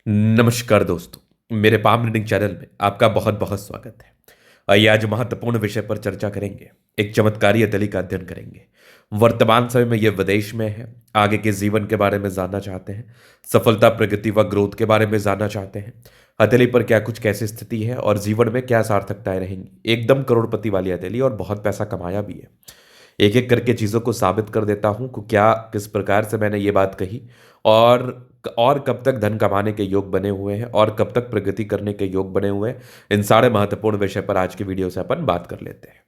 नमस्कार दोस्तों, मेरे पाम रीडिंग चैनल में आपका बहुत बहुत स्वागत है। आइए आज महत्वपूर्ण विषय पर चर्चा करेंगे। एक चमत्कारी हथेली का अध्ययन करेंगे। वर्तमान समय में यह विदेश में है। आगे के जीवन के बारे में जानना चाहते हैं। सफलता, प्रगति व ग्रोथ के बारे में जानना चाहते हैं। हथेली पर क्या कुछ कैसी स्थिति है और जीवन में क्या सार्थकताएं रहेंगी। एकदम करोड़पति वाली हथेली और बहुत पैसा कमाया भी है। एक एक करके चीज़ों को साबित कर देता हूं कि क्या किस प्रकार से मैंने ये बात कही और कब तक धन कमाने के योग बने हुए हैं और कब तक प्रगति करने के योग बने हुए हैं। इन सारे महत्वपूर्ण विषय पर आज की वीडियो से अपन बात कर लेते हैं।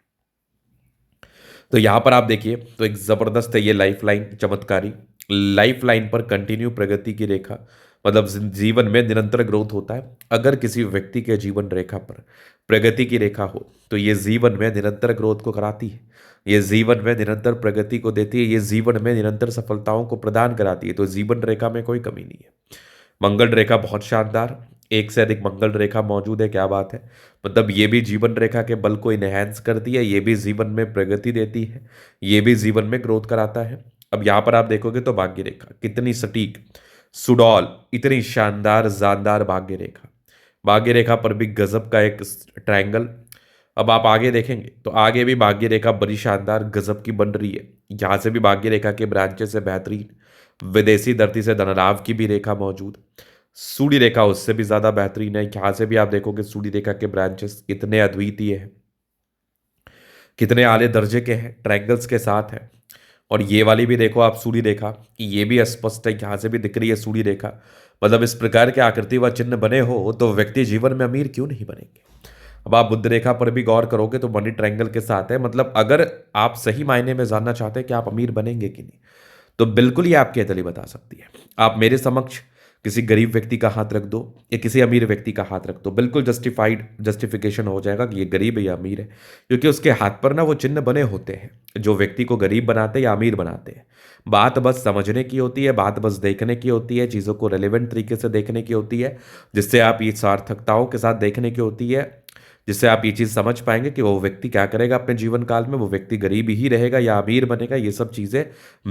तो यहाँ पर आप देखिए तो एक ज़बरदस्त है ये लाइफ लाइन, चमत्कारी लाइफ लाइन पर कंटिन्यू प्रगति की रेखा, मतलब जीवन में निरंतर ग्रोथ होता है। अगर किसी व्यक्ति के जीवन रेखा पर प्रगति की रेखा हो तो ये जीवन में निरंतर ग्रोथ को कराती है। ये जीवन में निरंतर प्रगति को देती है। ये जीवन में निरंतर सफलताओं को प्रदान कराती है। तो जीवन रेखा में कोई कमी नहीं है। मंगल रेखा बहुत शानदार, एक से अधिक मंगल रेखा मौजूद है। क्या बात है, मतलब ये भी जीवन रेखा के बल को इनहेंस करती है। ये भी जीवन में प्रगति देती है। ये भी जीवन में ग्रोथ कराता है। अब यहाँ पर आप देखोगे तो भाग्य रेखा कितनी सटीक, सुडौल, इतनी शानदार जानदार भाग्य रेखा। भाग्य रेखा पर भी गजब का एक ट्रायंगल। अब आप आगे देखेंगे तो आगे भी भाग्य रेखा बड़ी शानदार गजब की बन रही है। यहाँ से भी भाग्य रेखा के ब्रांचेस से बेहतरीन विदेशी धरती से धनलाभ की भी रेखा मौजूद। सूर्य रेखा उससे भी ज्यादा बेहतरीन है। यहां से भी आप देखोगे सूर्य रेखा के ब्रांचेस कितने अद्वितीय हैं, कितने आले दर्जे के हैं, ट्रायंगल्स के साथ है। और ये वाली भी देखो आप सूर्य रेखा कि ये भी स्पष्ट है, यहां से भी दिख रही है सूर्य रेखा। मतलब इस प्रकार के आकृति व चिन्ह बने हो तो व्यक्ति जीवन में अमीर क्यों नहीं बनेंगे। अब आप बुद्ध रेखा पर भी गौर करोगे तो मनी ट्रायंगल के साथ है। मतलब अगर आप सही मायने में जानना चाहते हैं कि आप अमीर बनेंगे कि नहीं, तो बिल्कुल ये आपकी अतली बता सकती है। आप मेरे समक्ष किसी गरीब व्यक्ति का हाथ रख दो या किसी अमीर व्यक्ति का हाथ रख दो, बिल्कुल जस्टिफिकेशन हो जाएगा कि ये गरीब है या अमीर है, क्योंकि उसके हाथ पर ना वो चिन्ह बने होते हैं जो व्यक्ति को गरीब बनाते हैं या अमीर बनाते हैं। बात बस समझने की होती है, बात बस देखने की होती है, चीज़ों को रेलिवेंट तरीके से देखने की होती है, जिससे आप ये सार्थकताओं के साथ देखने की होती है, जिससे आप ये चीज़ समझ पाएंगे कि वो व्यक्ति क्या करेगा अपने जीवन काल में। वो व्यक्ति गरीब ही रहेगा या अमीर बनेगा। ये सब चीज़ें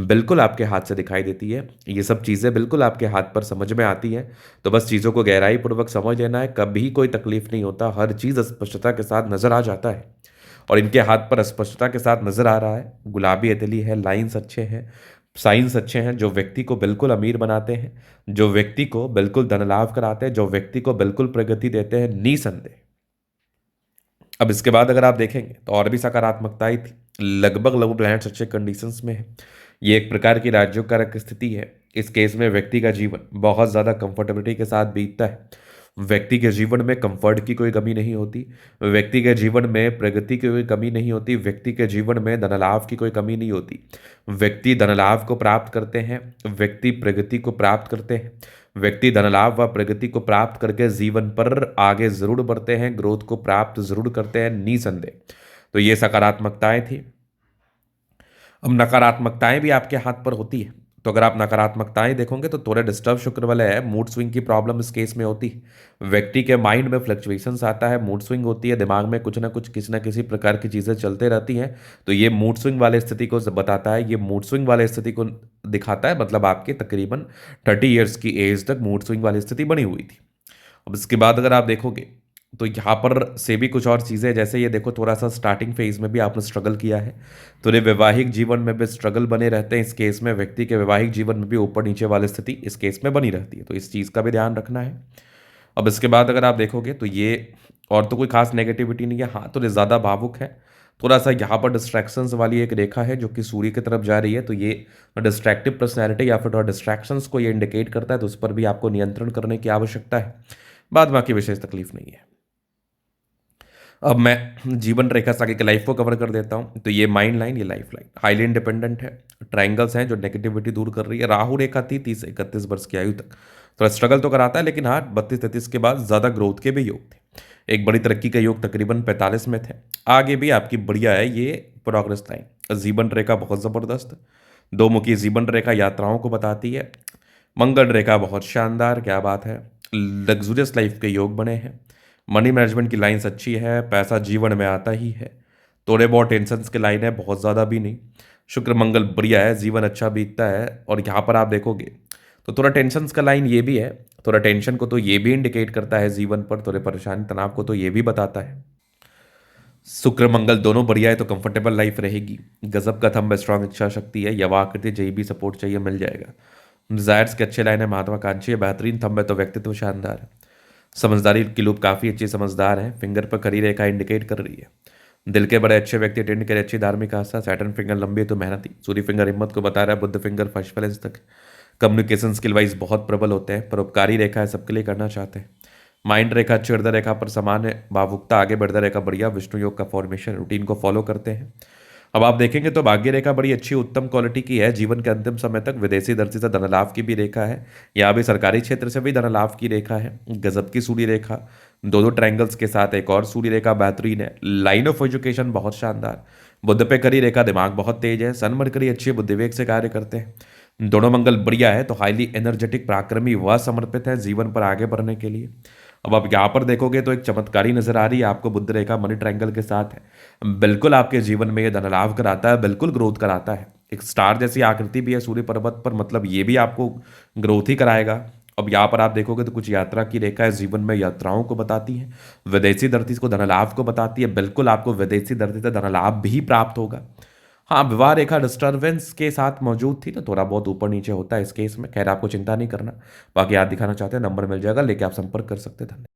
बिल्कुल आपके हाथ से दिखाई देती है। ये सब चीज़ें बिल्कुल आपके हाथ पर समझ में आती हैं। तो बस चीज़ों को गहराई पूर्वक समझ लेना है। कभी कोई तकलीफ नहीं होता, हर चीज़ स्पष्टता के साथ नजर आ जाता है। और इनके हाथ पर स्पष्टता के साथ नजर आ रहा है। गुलाबी अतली है, लाइंस अच्छे हैं, साइंस अच्छे हैं, जो व्यक्ति को बिल्कुल अमीर बनाते हैं, जो व्यक्ति को बिल्कुल धन लाभ कराते हैं, जो व्यक्ति को बिल्कुल प्रगति देते हैं निसंदेह। अब इसके बाद अगर आप देखेंगे तो और भी सकारात्मकताएं थी। लगभग लगभग प्लैनेट्स अच्छे कंडीशंस में है। ये एक प्रकार की राज्योकारक स्थिति है। इस केस में व्यक्ति का जीवन बहुत ज़्यादा कंफर्टेबिलिटी के साथ बीतता है। व्यक्ति के जीवन में कंफर्ट की कोई कमी नहीं होती। व्यक्ति के जीवन में प्रगति की कोई कमी नहीं होती। व्यक्ति के जीवन में धनलाभ की कोई कमी नहीं होती। व्यक्ति धनलाभ को प्राप्त करते हैं, व्यक्ति प्रगति को प्राप्त करते हैं। व्यक्ति धनलाभ व प्रगति को प्राप्त करके जीवन पर आगे जरूर बढ़ते हैं, ग्रोथ को प्राप्त जरूर करते हैं निसंदेह। तो ये सकारात्मकताएं थी। अब नकारात्मकताएं भी आपके हाथ पर होती है। तो अगर आप नकारात्मकताएं देखोगे तो थोड़े डिस्टर्ब शुक्र वाले है, मूड स्विंग की प्रॉब्लम इस केस में होती है। व्यक्ति के माइंड में फ्लक्चुएशंस आता है, मूड स्विंग होती है, दिमाग में कुछ ना कुछ किसी ना किसी प्रकार की चीज़ें चलते रहती हैं। तो ये मूड स्विंग वाले स्थिति को बताता है, ये मूड स्विंग वाले स्थिति को दिखाता है। मतलब आपके तकरीबन 30 ईयर्स की एज तक मूड स्विंग वाली स्थिति बनी हुई थी। अब इसके बाद अगर आप देखोगे तो यहाँ पर से भी कुछ और चीज़ें, जैसे ये देखो थोड़ा सा स्टार्टिंग फेज में भी आपने स्ट्रगल किया है, तो ये वैवाहिक जीवन में भी स्ट्रगल बने रहते हैं। इस केस में व्यक्ति के वैवाहिक जीवन में भी ऊपर नीचे वाली स्थिति इस केस में बनी रहती है। तो इस चीज़ का भी ध्यान रखना है। अब इसके बाद अगर आप देखोगे तो ये और तो कोई खास नेगेटिविटी नहीं है। हाँ, तो ये ज़्यादा भावुक है। थोड़ा सा यहाँ पर डिस्ट्रैक्शंस वाली एक रेखा है जो कि सूर्य की तरफ जा रही है। तो ये डिस्ट्रैक्टिव पर्सनैलिटी या फिर डिस्ट्रैक्शंस को ये इंडिकेट करता है। तो उस पर भी आपको नियंत्रण करने की आवश्यकता है। बाद बाकी विशेष तकलीफ नहीं है। अब मैं जीवन रेखा से आगे के लाइफ को कवर कर देता हूं। तो ये माइंड लाइन, ये लाइफ लाइन हाईली इंडिपेंडेंट है। ट्रायंगल्स हैं जो नेगेटिविटी दूर कर रही है। राहु रेखा थी 30 से 31 वर्ष की आयु तक। थोड़ा स्ट्रगल तो कराता है, लेकिन हाँ 32-33 के बाद ज़्यादा ग्रोथ के भी योग थे। एक बड़ी तरक्की के योग तकरीबन 45 में थे। आगे भी आपकी बढ़िया है ये प्रोग्रेस लाइन। जीवन रेखा बहुत ज़बरदस्त, दो मुखी जीवन रेखा यात्राओं को बताती है। मंगल रेखा बहुत शानदार, क्या बात है, लग्जूरियस लाइफ के योग बने हैं। मनी मैनेजमेंट की लाइंस अच्छी है, पैसा जीवन में आता ही है। थोड़े बहुत टेंशन्स के लाइन है, बहुत ज़्यादा भी नहीं। शुक्र मंगल बढ़िया है, जीवन अच्छा बीतता है। और यहाँ पर आप देखोगे तो थोड़ा टेंशन्स का लाइन ये भी है। थोड़ा टेंशन को तो ये भी इंडिकेट करता है जीवन पर, थोड़े परेशानी तनाव को तो ये भी बताता है। शुक्र मंगल दोनों बढ़िया है तो कंफर्टेबल लाइफ रहेगी। गजब का थंब स्ट्रांग इच्छा शक्ति है, यवा आकृति जही भी सपोर्ट चाहिए मिल जाएगा। डिजायर्स के अच्छे लाइन है, महत्वाकांक्षी है, बेहतरीन थंब है तो व्यक्तित्व शानदार है। समझदारी की लूप काफी अच्छी समझदार है, फिंगर पर खड़ी रेखा इंडिकेट कर रही है। दिल के बड़े अच्छे व्यक्ति अटेंड करे, अच्छी धार्मिक आस्था। सैटर्न फिंगर लंबी है तो मेहनती। सूर्य फिंगर हिम्मत को बता रहा है, बुद्ध फिंगर फर्स्ट बैलेंस तक। कम्युनिकेशन स्किल वाइज बहुत प्रबल होते हैं, परोपकारी रेखा है, सबके लिए करना चाहते हैं। माइंड रेखा अच्छी, हृदय रेखा पर सामान्य भावुकता, आगे बढ़ता रेखा बढ़िया, विष्णु योग का फॉर्मेशन, रूटीन को फॉलो करते हैं। अब आप देखेंगे तो भाग्य रेखा बड़ी अच्छी उत्तम क्वालिटी की है। जीवन के अंतिम समय तक विदेशी दृष्टि से धन लाभ की भी रेखा है, यहाँ भी सरकारी क्षेत्र से भी धन लाभ की रेखा है। गजब की सूर्य रेखा, दो दो ट्रायंगल्स के साथ एक और सूर्य रेखा बेहतरीन है। लाइन ऑफ एजुकेशन बहुत शानदार। बुद्ध पे करी रेखा, दिमाग बहुत तेज है। सन मरकरी अच्छी बुद्धि विवेक से कार्य करते हैं। दोनों मंगल बढ़िया है तो हाईली एनर्जेटिक, पराक्रमी व समर्पित है जीवन पर आगे बढ़ने के लिए। अब आप यहाँ पर देखोगे तो एक चमत्कारी नजर आ रही है आपको, बुद्ध रेखा मनी ट्रायंगल के साथ है। बिल्कुल आपके जीवन में ये धन लाभ कराता है, बिल्कुल ग्रोथ कराता है। एक स्टार जैसी आकृति भी है सूर्य पर्वत पर, मतलब ये भी आपको ग्रोथ ही कराएगा। अब यहाँ पर आप देखोगे तो कुछ यात्रा की रेखा है, जीवन में यात्राओं को बताती है। विदेशी धरती को धन लाभ को बताती है, बिल्कुल आपको विदेशी धरती से धन लाभ भी प्राप्त होगा। हाँ, विवाह रेखा डिस्टर्बेंस के साथ मौजूद थी तो थोड़ा बहुत ऊपर नीचे होता है इस केस में, खैर आपको चिंता नहीं करना। बाकी आप दिखाना चाहते हैं नंबर मिल जाएगा, लेके आप संपर्क कर सकते हैं। धन्यवाद।